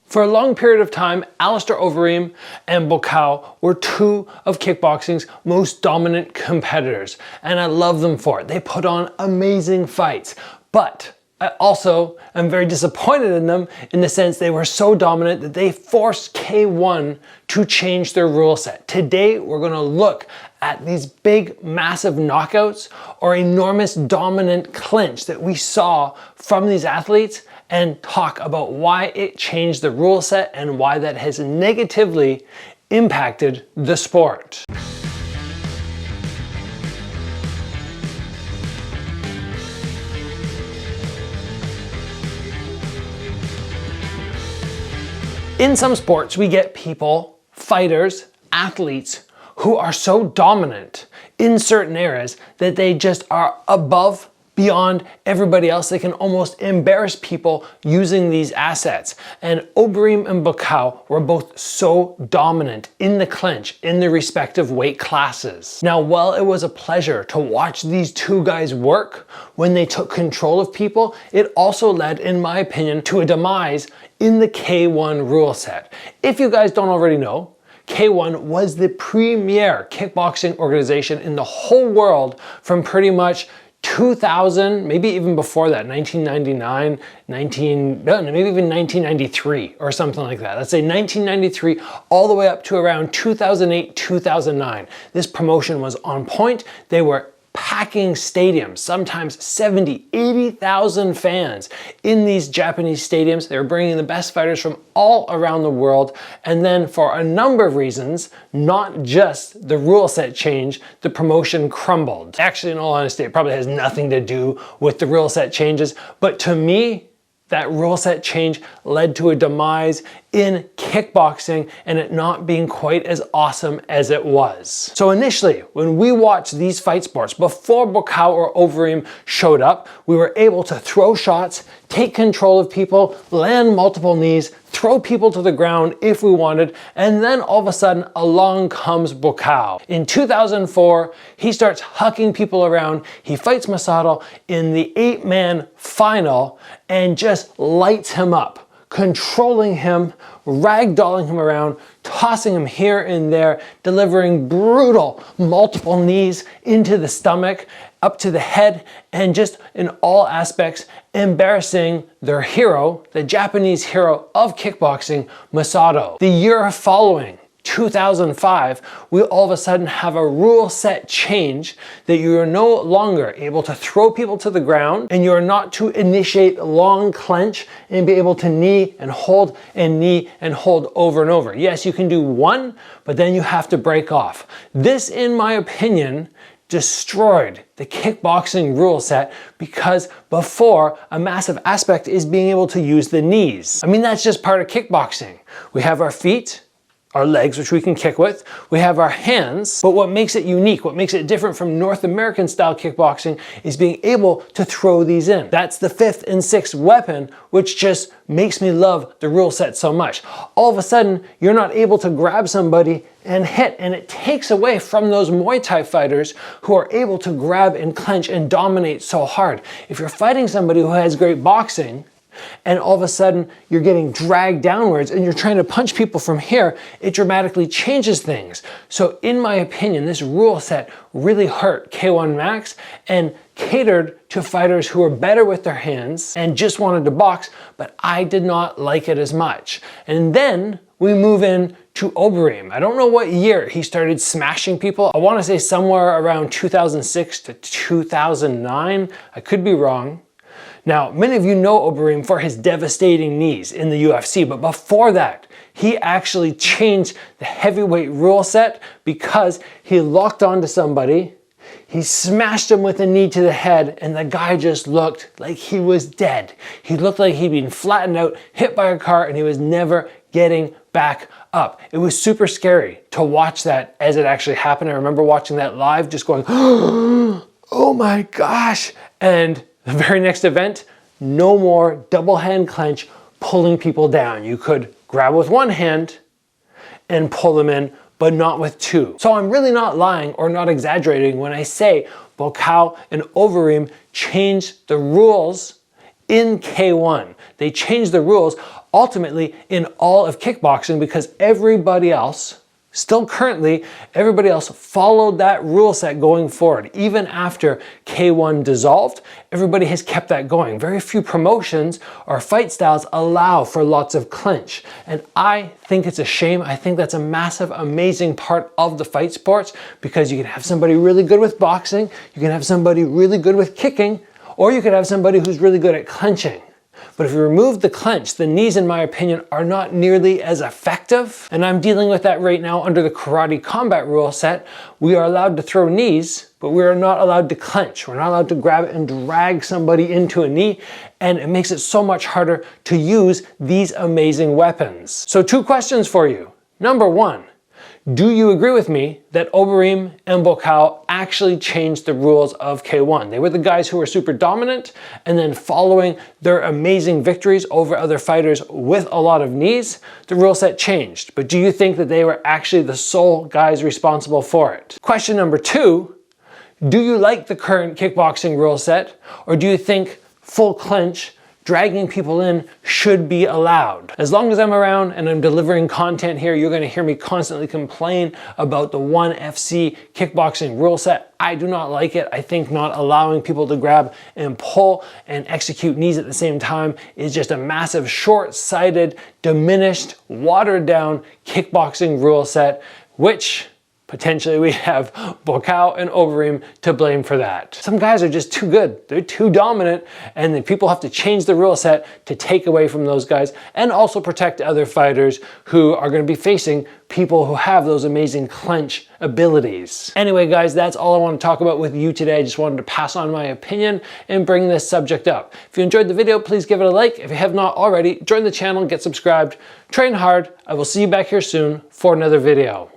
For a long period of time, Overeem and Buakaw were two of kickboxing's most dominant competitors, and I love them for it. They put on amazing fights, but I also am very disappointed in them in the sense they were so dominant that they forced K-1 to change their rule set. Today, we're gonna look at these big, massive knockouts or enormous dominant clinch that we saw from these athletes and talk about why it changed the rule set and why that has negatively impacted the sport. In some sports, we get people, fighters, athletes, who are so dominant in certain areas that they just are above, beyond everybody else. They can almost embarrass people using these assets. And Overeem and Buakaw were both so dominant in the clinch in their respective weight classes. Now, while it was a pleasure to watch these two guys work when they took control of people, it also led, in my opinion, to a demise in the K-1 rule set. If you guys don't already know, K-1 was the premier kickboxing organization in the whole world from pretty much 2000, maybe even before that, 1999, maybe even 1993 or something like that. Let's say 1993 all the way up to around 2008, 2009. This promotion was on point. They were packing stadiums, sometimes 70, 80,000 fans in these Japanese stadiums. They were bringing the best fighters from all around the world. And then for a number of reasons, not just the rule set change, the promotion crumbled. Actually, in all honesty, it probably has nothing to do with the rule set changes. But to me, that rule set change led to a demise in kickboxing and it not being quite as awesome as it was. So initially, when we watched these fight sports, before Buakaw or Overeem showed up, we were able to throw shots, take control of people, land multiple knees, throw people to the ground if we wanted, and then all of a sudden, along comes Buakaw. In 2004, he starts hucking people around. He fights Massacred in the 8-man final and just lights him up, controlling him, ragdolling him around, tossing him here and there, delivering brutal multiple knees into the stomach, up to the head, and just in all aspects, embarrassing their hero, the Japanese hero of kickboxing, Massacred. The year following, 2005, we all of a sudden have a rule set change that you are no longer able to throw people to the ground and you are not to initiate long clench and be able to knee and hold over and over. Yes, you can do one, but then you have to break off. This, in my opinion, destroyed the kickboxing rule set because before, a massive aspect is being able to use the knees. I mean, that's just part of kickboxing. We have our feet, our legs, which we can kick with. We have our hands, but what makes it unique, what makes it different from North American style kickboxing is being able to throw these in. That's the 5th and 6th weapon, which just makes me love the rule set so much. All of a sudden, you're not able to grab somebody and hit, and it takes away from those Muay Thai fighters who are able to grab and clench and dominate so hard. If you're fighting somebody who has great boxing, and all of a sudden you're getting dragged downwards and you're trying to punch people from here, it dramatically changes things. So in my opinion, this rule set really hurt K-1 Max and catered to fighters who were better with their hands and just wanted to box, but I did not like it as much. And then we move in to Overeem. I don't know what year he started smashing people. I want to say somewhere around 2006 to 2009. I could be wrong. Now, many of you know Overeem for his devastating knees in the UFC, but before that, he actually changed the heavyweight rule set because he locked onto somebody, he smashed him with a knee to the head, and the guy just looked like he was dead. He looked like he'd been flattened out, hit by a car, and he was never getting back up. It was super scary to watch that as it actually happened. I remember watching that live, just going, oh my gosh. And the very next event, no more double hand clench pulling people down. You could grab with one hand and pull them in, but not with two. So I'm really not lying or not exaggerating when I say Buakaw and Overeem changed the rules in K-1. They changed the rules ultimately in all of kickboxing because everybody else, still currently, everybody else followed that rule set going forward. Even after K-1 dissolved, everybody has kept that going. Very few promotions or fight styles allow for lots of clinch. And I think it's a shame. I think that's a massive, amazing part of the fight sports because you can have somebody really good with boxing, you can have somebody really good with kicking, or you could have somebody who's really good at clinching. But if you remove the clinch, the knees, in my opinion, are not nearly as effective. And I'm dealing with that right now under the karate combat rule set. We are allowed to throw knees, but we are not allowed to clinch. We're not allowed to grab it and drag somebody into a knee. And it makes it so much harder to use these amazing weapons. So 2 questions for you. Number 1, do you agree with me that Overeem and Buakaw actually changed the rules of K-1? They were the guys who were super dominant, and then following their amazing victories over other fighters with a lot of knees, the rule set changed. But do you think that they were actually the sole guys responsible for it? Question number 2, do you like the current kickboxing rule set, or do you think full clinch, dragging people in, should be allowed? As long as I'm around and I'm delivering content here, you're going to hear me constantly complain about the 1FC kickboxing rule set. I do not like it. I think not allowing people to grab and pull and execute knees at the same time is just a massive, short-sighted, diminished, watered down kickboxing rule set, which potentially we have Buakaw and Overeem to blame for that. Some guys are just too good. They're too dominant, and then people have to change the rule set to take away from those guys and also protect other fighters who are going to be facing people who have those amazing clinch abilities. Anyway, guys, that's all I want to talk about with you today. I just wanted to pass on my opinion and bring this subject up. If you enjoyed the video, please give it a like. If you have not already, join the channel, get subscribed, train hard. I will see you back here soon for another video.